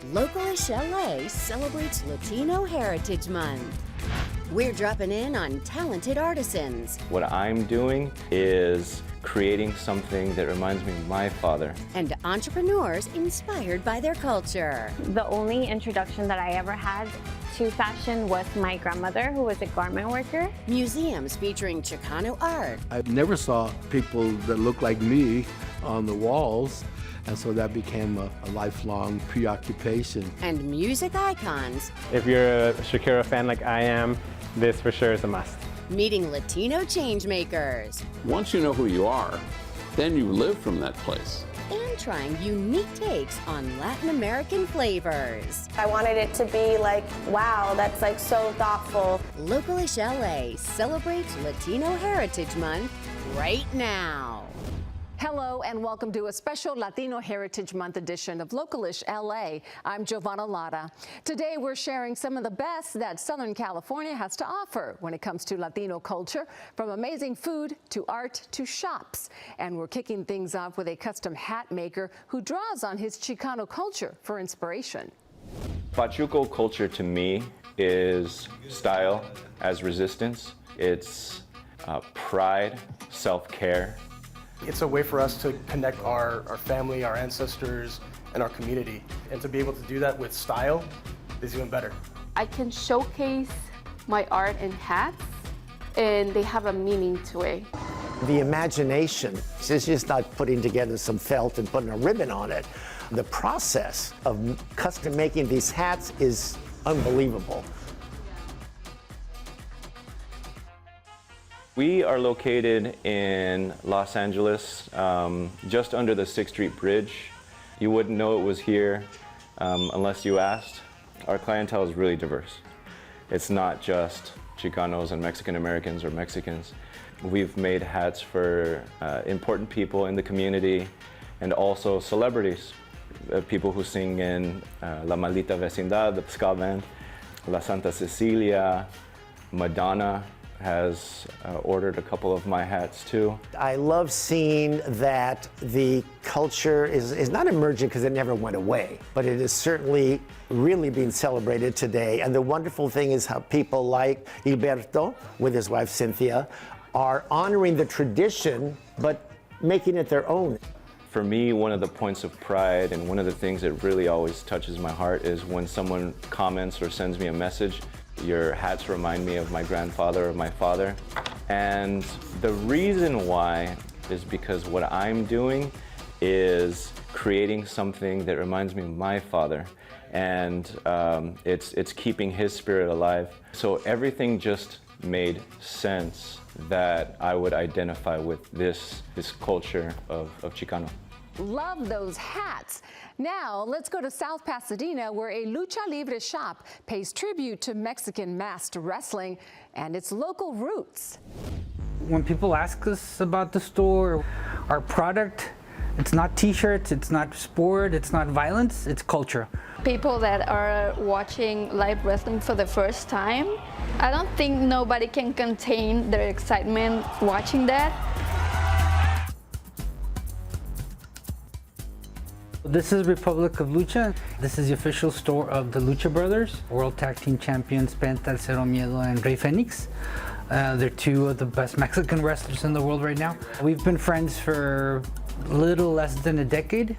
Localish LA celebrates Latino Heritage Month. We're dropping in on talented artisans. What I'm doing is creating something that reminds me of my father. And entrepreneurs inspired by their culture. The only introduction that I ever had to fashion was my grandmother, who was a garment worker. Museums featuring Chicano art. I never saw people that look like me on the walls, and so that became a lifelong preoccupation. And music icons. If you're a Shakira fan like I am, this for sure is a must. Meeting Latino changemakers. Once you know who you are, then you live from that place. And trying unique takes on Latin American flavors. I wanted it to be like, wow, that's like so thoughtful. Localish LA celebrates Latino Heritage Month right now. Hello and welcome to a special Latino Heritage Month edition of Localish LA. I'm Giovanna Lara. Today we're sharing some of the best that Southern California has to offer when it comes to Latino culture, from amazing food to art to shops. And we're kicking things off with a custom hat maker who draws on his Chicano culture for inspiration. Pachuco culture to me is style as resistance. It's pride, self-care. It's a way for us to connect our family, our ancestors, and our community. And to be able to do that with style is even better. I can showcase my art in hats, and they have a meaning to it. The imagination is just not putting together some felt and putting a ribbon on it. The process of custom making these hats is unbelievable. We are located in Los Angeles, just under the 6th Street Bridge. You wouldn't know it was here unless you asked. Our clientele is really diverse. It's not just Chicanos and Mexican Americans or Mexicans. We've made hats for important people in the community and also celebrities, people who sing in La Maldita Vecindad, the ska band, La Santa Cecilia, Madonna has ordered a couple of my hats too. I love seeing that the culture is not emerging because it never went away, but it is certainly really being celebrated today. And the wonderful thing is how people like Gilberto, with his wife Cynthia, are honoring the tradition, but making it their own. For me, one of the points of pride and one of the things that really always touches my heart is when someone comments or sends me a message. Your hats remind me of my grandfather or my father. And the reason why is because what I'm doing is creating something that reminds me of my father. And it's keeping his spirit alive. So everything just made sense that I would identify with this culture of Chicano. Love those hats. Now let's go to South Pasadena, where a Lucha Libre shop pays tribute to Mexican masked wrestling and its local roots. When people ask us about the store, our product, it's not t-shirts, it's not sport, it's not violence, it's culture. People that are watching live wrestling for the first time, I don't think nobody can contain their excitement watching that. This is Republic of Lucha. This is the official store of the Lucha Brothers, World Tag Team Champions Penta, Cero Miedo, and Rey Fenix. They're two of the best Mexican wrestlers in the world right now. We've been friends for a little less than a decade,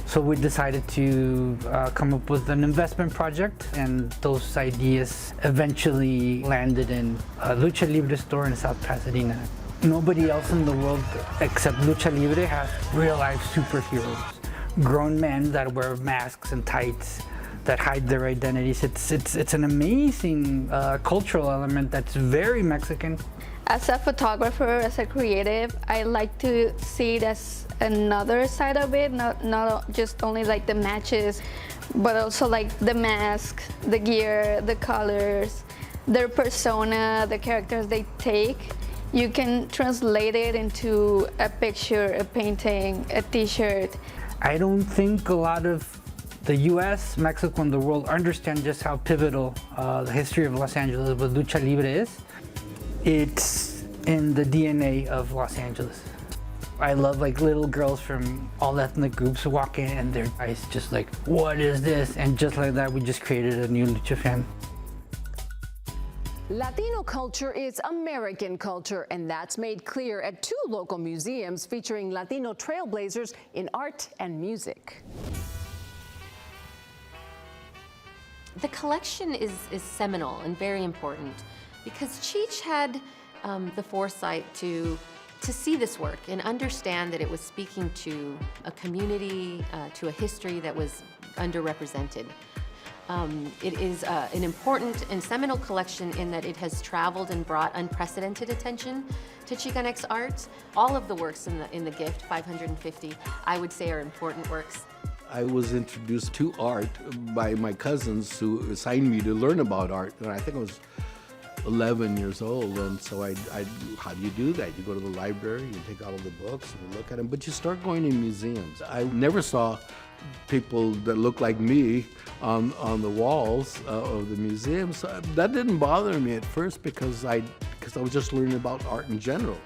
so we decided to come up with an investment project, and those ideas eventually landed in a Lucha Libre store in South Pasadena. Nobody else in the world except Lucha Libre has real-life superheroes. Grown men that wear masks and tights that hide their identities. It's an amazing cultural element that's very Mexican. As a photographer, as a creative, I like to see it as another side of it, not just only like the matches, but also like the mask, the gear, the colors, their persona, the characters they take. You can translate it into a picture, a painting, a t-shirt. I don't think a lot of the US, Mexico, and the world understand just how pivotal the history of Los Angeles with Lucha Libre is. It's in the DNA of Los Angeles. I love like little girls from all ethnic groups who walk in and their eyes just like, what is this? And just like that, we just created a new Lucha fan. Latino culture is American culture, and that's made clear at 2 local museums featuring Latino trailblazers in art and music. The collection is seminal and very important because Cheech had the foresight to see this work and understand that it was speaking to a community, to a history that was underrepresented. It is an important and seminal collection in that it has traveled and brought unprecedented attention to Chicanx art. All of the works in the gift, 550, I would say are important works. I was introduced to art by my cousins who assigned me to learn about art, and I think I was 11 years old, and so how do you do that? You go to the library, you take out all the books, and you look at them, but you start going to museums. I never saw people that look like me on the walls of the museum, so that didn't bother me at first because I was just learning about art in general.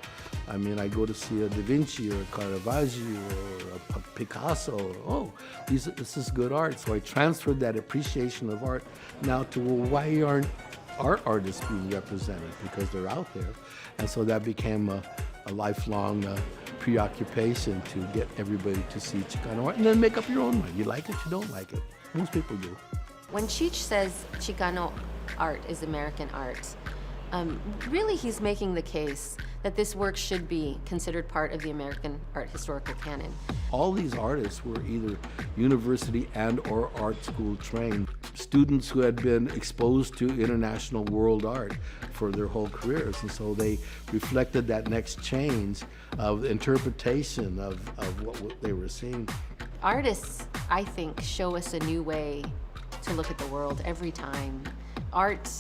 I mean, I go to see a Da Vinci or a Caravaggio or a Picasso. Oh, this is good art. So I transferred that appreciation of art now to, well, why aren't art artists being represented? Because they're out there. And so that became a lifelong preoccupation to get everybody to see Chicano art and then make up your own mind. You like it, you don't like it. Most people do. When Cheech says Chicano art is American art, really he's making the case that this work should be considered part of the American art historical canon. All these artists were either university and or art school trained, students who had been exposed to international world art for their whole careers, and so they reflected that next change of interpretation of what they were seeing. Artists, I think, show us a new way to look at the world every time. Art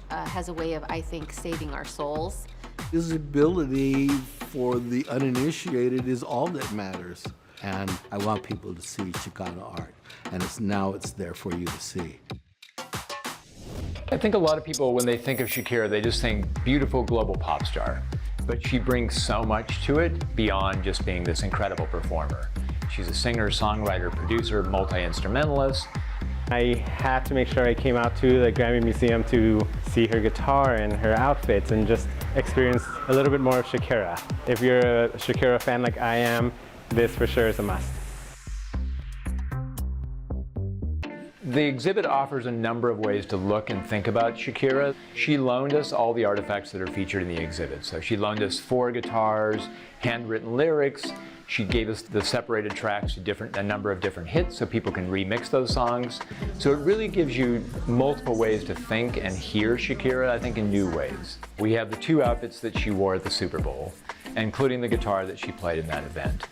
has a way of, I think, saving our souls. Visibility for the uninitiated is all that matters. And I want people to see Chicano art. And it's there for you to see. I think a lot of people, when they think of Shakira, they just think beautiful global pop star. But she brings so much to it beyond just being this incredible performer. She's a singer, songwriter, producer, multi-instrumentalist. I had to make sure I came out to the Grammy Museum to see her guitar and her outfits and just experience a little bit more of Shakira. If you're a Shakira fan like I am, this for sure is a must. The exhibit offers a number of ways to look and think about Shakira. She loaned us all the artifacts that are featured in the exhibit. So she loaned us 4 guitars, handwritten lyrics. She gave us the separated tracks to a number of different hits so people can remix those songs. So it really gives you multiple ways to think and hear Shakira, I think, in new ways. We have the 2 outfits that she wore at the Super Bowl, including the guitar that she played in that event.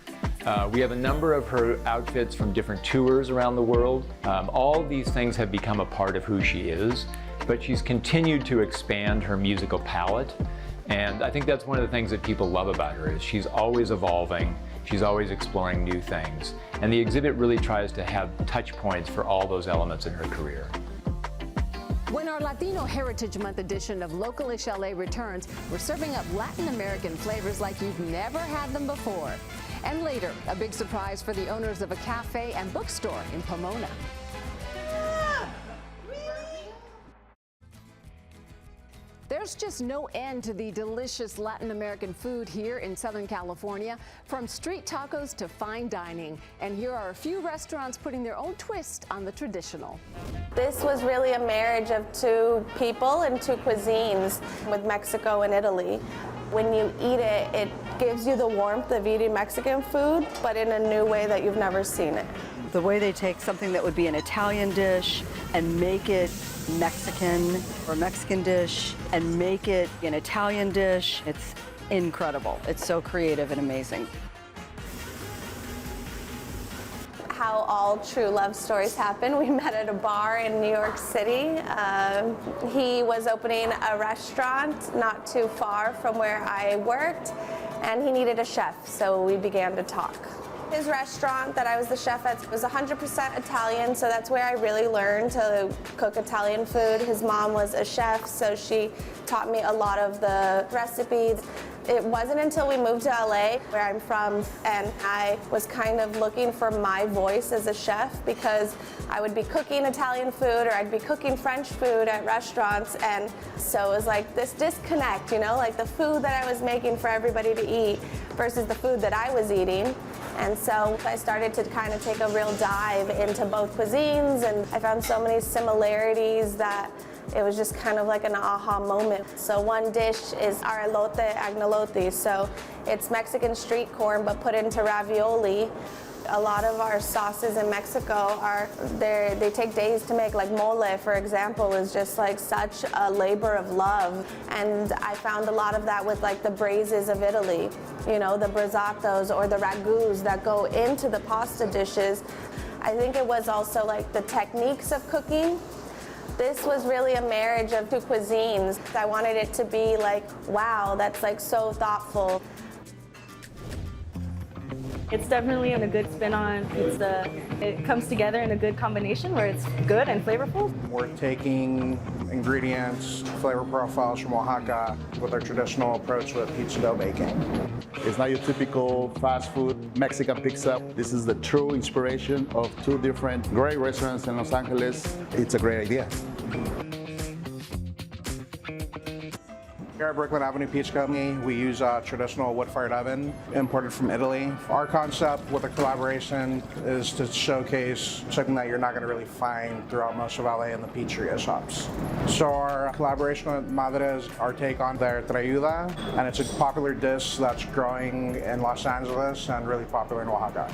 We have a number of her outfits from different tours around the world. All these things have become a part of who she is, but she's continued to expand her musical palette. And I think that's one of the things that people love about her is she's always evolving. She's always exploring new things. And the exhibit really tries to have touch points for all those elements in her career. When our Latino Heritage Month edition of Localish LA returns, we're serving up Latin American flavors like you've never had them before. And later, a big surprise for the owners of a cafe and bookstore in Pomona. There's just no end to the delicious Latin American food here in Southern California, from street tacos to fine dining. And here are a few restaurants putting their own twist on the traditional. This was really a marriage of 2 people and 2 cuisines with Mexico and Italy. When you eat it, it gives you the warmth of eating Mexican food, but in a new way that you've never seen it. The way they take something that would be an Italian dish and make it Mexican, or a Mexican dish and make it an Italian dish, it's incredible. It's so creative and amazing. How all true love stories happen. We met at a bar in New York City. He was opening a restaurant not too far from where I worked, and he needed a chef, so we began to talk. His restaurant that I was the chef at was 100% Italian, so that's where I really learned to cook Italian food. His mom was a chef, so she taught me a lot of the recipes. It wasn't until we moved to LA, where I'm from, and I was kind of looking for my voice as a chef, because I would be cooking Italian food or I'd be cooking French food at restaurants, and so it was like this disconnect, you know, like the food that I was making for everybody to eat versus the food that I was eating. And so I started to kind of take a real dive into both cuisines, and I found so many similarities that it was just kind of like an aha moment. So one dish is our elote agnolote. So it's Mexican street corn, but put into ravioli. A lot of our sauces in Mexico they take days to make. Like mole, for example, is just like such a labor of love. And I found a lot of that with like the braises of Italy, you know, the brazzatos or the ragouts that go into the pasta dishes. I think it was also like the techniques of cooking. This was really a marriage of two cuisines. I wanted it to be like, wow, that's like so thoughtful. It's definitely a good spin on pizza. It comes together in a good combination where it's good and flavorful. We're taking ingredients, flavor profiles from Oaxaca with our traditional approach with pizza dough baking. It's not your typical fast food Mexican pizza. This is the true inspiration of two different great restaurants in Los Angeles. It's a great idea. Here at Brooklyn Avenue Pizza Company, we use a traditional wood-fired oven imported from Italy. Our concept with the collaboration is to showcase something that you're not going to really find throughout most of LA in the pizzeria shops. So our collaboration with Madres, our take on their trayuda, and it's a popular dish that's growing in Los Angeles and really popular in Oaxaca.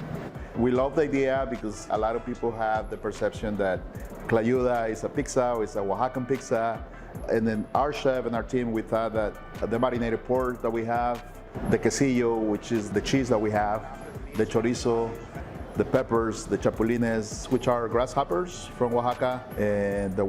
We love the idea because a lot of people have the perception that clayuda is a pizza or it's a Oaxacan pizza. And then our chef and our team, we thought that the marinated pork that we have, the quesillo, which is the cheese that we have, the chorizo, the peppers, the chapulines, which are grasshoppers from Oaxaca, and the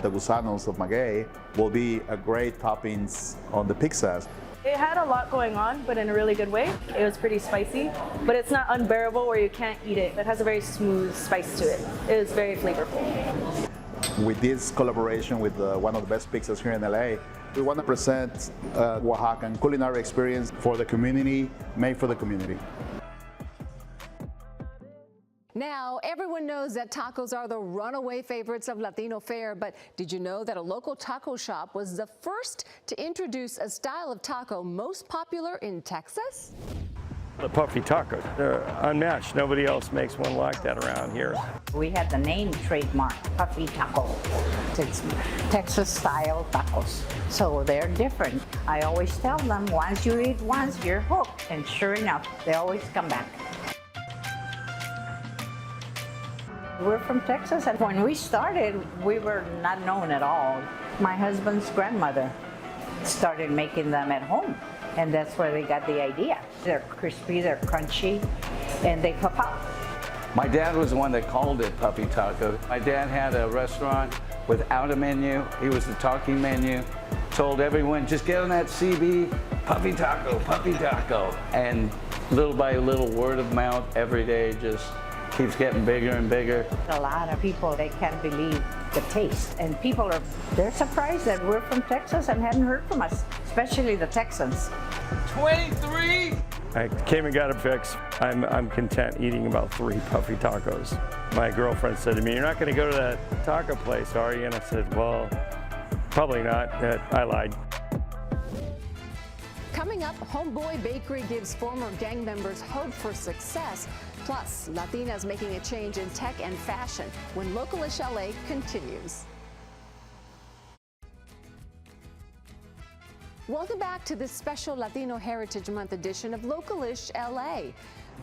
gusanos of maguey will be a great toppings on the pizzas. It had a lot going on, but in a really good way. It was pretty spicy, but it's not unbearable where you can't eat it. It has a very smooth spice to it. It is very flavorful. With this collaboration with one of the best pizzas here in LA, we want to present a Oaxacan culinary experience for the community, made for the community. Now, everyone knows that tacos are the runaway favorites of Latino fare, but did you know that a local taco shop was the first to introduce a style of taco most popular in Texas? The puffy tacos, they're unmatched. Nobody else makes one like that around here. We had the name trademark, puffy taco. It's Texas-style tacos, so they're different. I always tell them, once you eat once, you're hooked, and sure enough, they always come back. We're from Texas, and when we started, we were not known at all. My husband's grandmother started making them at home. And that's where they got the idea. They're crispy, they're crunchy, and they pop out. My dad was the one that called it puffy taco. My dad had a restaurant without a menu. He was the talking menu. Told everyone, just get on that CB, puffy taco, puffy taco. And little by little, word of mouth every day just keeps getting bigger and bigger. A lot of people, they can't believe the taste. And people they're surprised that we're from Texas and hadn't heard from us, especially the Texans. 23! I came and got a fix. I'm content eating about 3 puffy tacos. My girlfriend said to me, "You're not going to go to that taco place, are you?" And I said, "Well, probably not." I lied. Coming up, Homeboy Bakery gives former gang members hope for success. Plus, Latinas making a change in tech and fashion when Localish LA continues. Welcome back to this special Latino Heritage Month edition of Localish LA.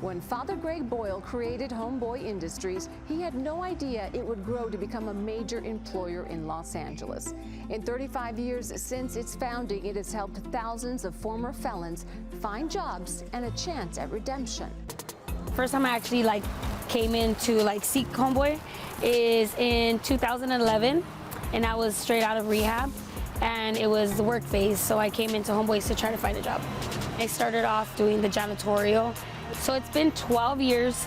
When Father Greg Boyle created Homeboy Industries, he had no idea it would grow to become a major employer in Los Angeles. In 35 years since its founding, it has helped thousands of former felons find jobs and a chance at redemption. First time I actually came in to seek Homeboy is in 2011, and I was straight out of rehab, and it was the work phase, so I came into Homeboys to try to find a job. I started off doing the janitorial, so it's been 12 years,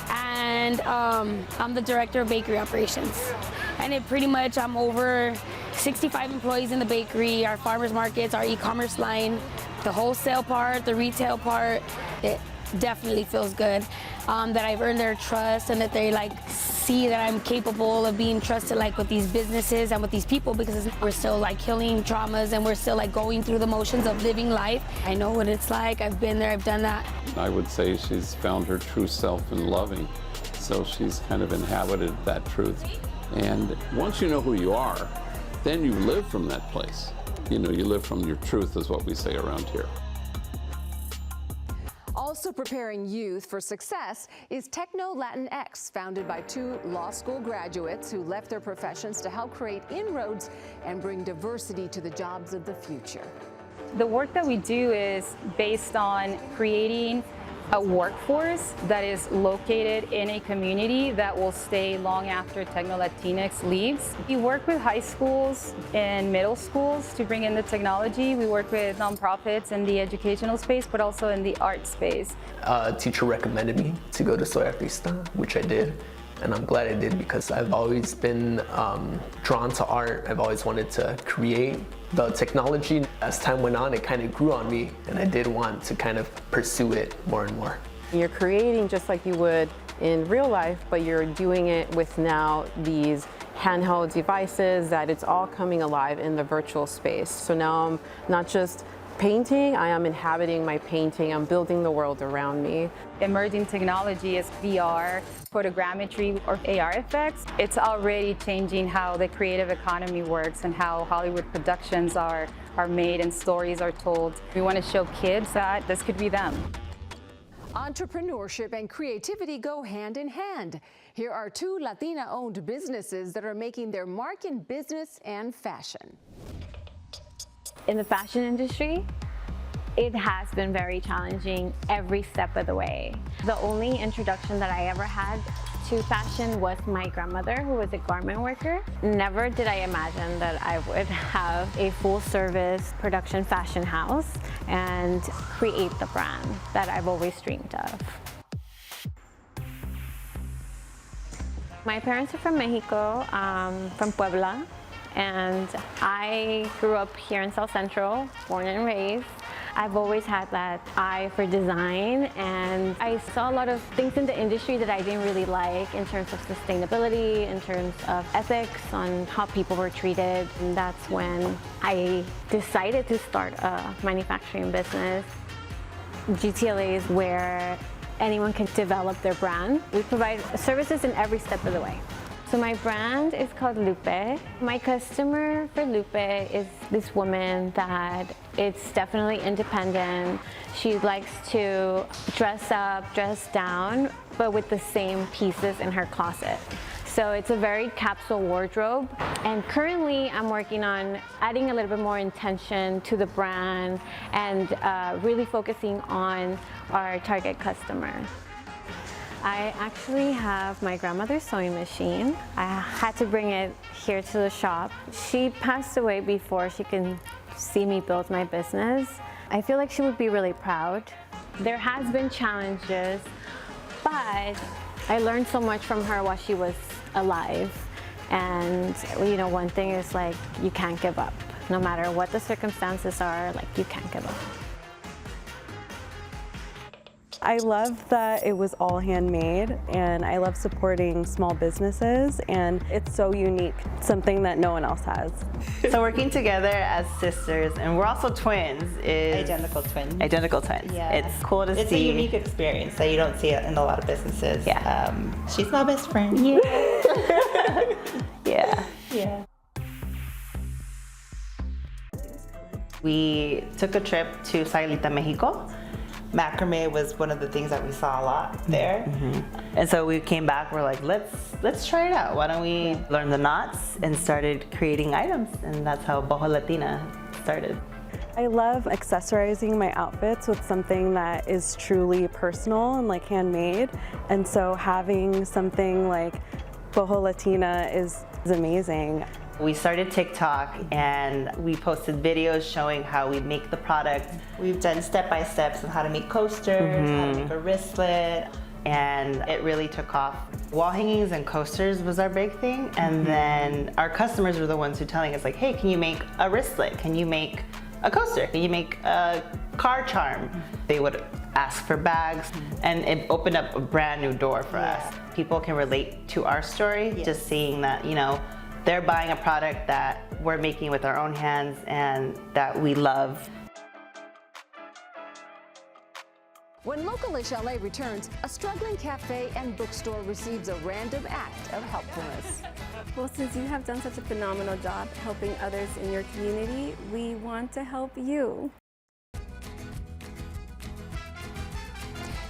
and I'm the director of bakery operations, and I'm over 65 employees in the bakery, our farmers markets, our e-commerce line. The wholesale part, the retail part, it definitely feels good. That I've earned their trust and that they like see that I'm capable of being trusted like with these businesses and with these people, because we're still like healing traumas and we're still like going through the motions of living life. I know what it's like. I've been there, I've done that. I would say she's found her true self in loving. So she's kind of inhabited that truth. And once you know who you are, then you live from that place. You know, you live from your truth, is what we say around here. Also preparing youth for success is Techno Latinx, founded by 2 law school graduates who left their professions to help create inroads and bring diversity to the jobs of the future. The work that we do is based on creating a workforce that is located in a community that will stay long after Techno Latinx leaves. We work with high schools and middle schools to bring in the technology. We work with nonprofits in the educational space, but also in the art space. A teacher recommended me to go to Soy Artista, which I did. And I'm glad I did, because I've always been drawn to art. I've always wanted to create. The technology, as time went on, it kind of grew on me, and I did want to kind of pursue it more and more. You're creating just like you would in real life, but you're doing it with now these handheld devices that it's all coming alive in the virtual space. So now I'm not just painting, I am inhabiting my painting, I'm building the world around me. Emerging technology is VR, photogrammetry, or AR effects. It's already changing how the creative economy works and how Hollywood productions are made and stories are told. We want to show kids that this could be them. Entrepreneurship and creativity go hand in hand. Here are 2 Latina-owned businesses that are making their mark in business and fashion. In the fashion industry, it has been very challenging every step of the way. The only introduction that I ever had to fashion was my grandmother, who was a garment worker. Never did I imagine that I would have a full-service production fashion house and create the brand that I've always dreamed of. My parents are from Mexico, from Puebla. And I grew up here in South Central, born and raised. I've always had that eye for design, and I saw a lot of things in the industry that I didn't really like in terms of sustainability, in terms of ethics, on how people were treated. And that's when I decided to start a manufacturing business. GTLA is where anyone can develop their brand. We provide services in every step of the way. So my brand is called Lupe. My customer for Lupe is this woman that it's definitely independent. She likes to dress up, dress down, but with the same pieces in her closet. So it's a very capsule wardrobe. And currently I'm working on adding a little bit more intention to the brand and really focusing on our target customer. I actually have my grandmother's sewing machine. I had to bring it here to the shop. She passed away before she can see me build my business. I feel like she would be really proud. There has been challenges, but I learned so much from her while she was alive. And you know, one thing is like, you can't give up. No matter what the circumstances are, like you can't give up. I love that it was all handmade, and I love supporting small businesses, and it's so unique, something that no one else has. So working together as sisters, and we're also twins, is identical twins. Identical twins. Yeah. It's cool to see. It's a unique experience that you don't see in a lot of businesses. Yeah. She's my best friend. Yeah. Yeah. Yeah. We took a trip to Sayulita, Mexico. Macrame was one of the things that we saw a lot there. Mm-hmm. And so we came back, we're like, let's try it out. Why don't we learn the knots, and started creating items, and that's how Boho Latina started. I love accessorizing my outfits with something that is truly personal and like handmade. And so having something like Boho Latina is amazing. We started TikTok, and we posted videos showing how we make the product. We've done step-by-steps on how to make coasters, how to make a wristlet. And it really took off. Wall hangings and coasters was our big thing. And then our customers were the ones who telling us like, hey, can you make a wristlet? Can you make a coaster? Can you make a car charm? They would ask for bags, and it opened up a brand new door for us. People can relate to our story, just seeing that, you know, they're buying a product that we're making with our own hands and that we love. When Localish LA returns, a struggling cafe and bookstore receives a random act of helpfulness. Well, since you have done such a phenomenal job helping others in your community, we want to help you.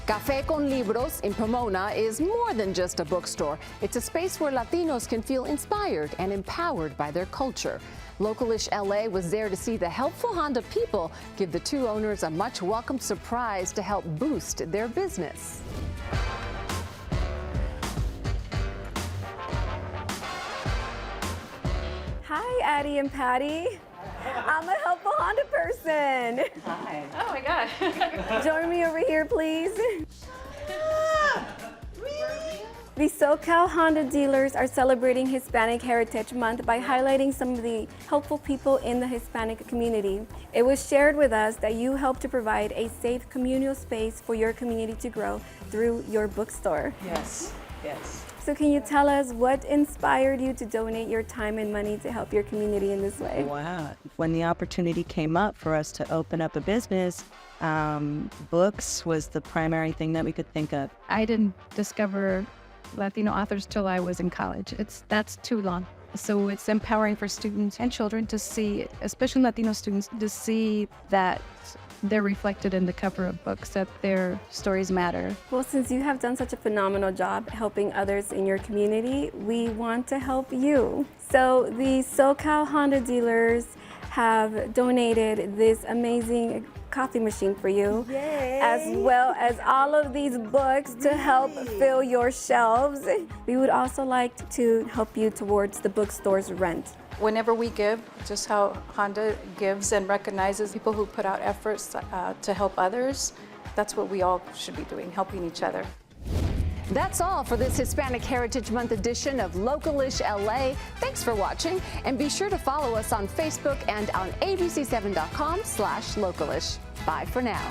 Café con Libros in Pomona is more than just a bookstore. It's a space where Latinos can feel inspired and empowered by their culture. Localish LA was there to see the helpful Honda people give the two owners a much welcome surprise to help boost their business. Hi, Addie and Patty. I'm a helpful Honda person. Hi. Oh my gosh. Join me over here, please. The SoCal Honda dealers are celebrating Hispanic Heritage Month by highlighting some of the helpful people in the Hispanic community. It was shared with us that you help to provide a safe communal space for your community to grow through your bookstore. Yes, yes. So can you tell us what inspired you to donate your time and money to help your community in this way? Wow. When the opportunity came up for us to open up a business, books was the primary thing that we could think of. I didn't discover Latino authors till I was in college. That's too long. So it's empowering for students and children to see, especially Latino students, to see that they're reflected in the cover of books, that their stories matter. Well, since you have done such a phenomenal job helping others in your community, we want to help you. So the SoCal Honda dealers have donated this amazing coffee machine for you, as well as all of these books to help fill your shelves. We would also like to help you towards the bookstore's rent. Whenever we give, just how Honda gives and recognizes people who put out efforts to help others, that's what we all should be doing, helping each other. That's all for this Hispanic Heritage Month edition of Localish LA. Thanks for watching, and be sure to follow us on Facebook and on abc7.com/localish. Bye for now.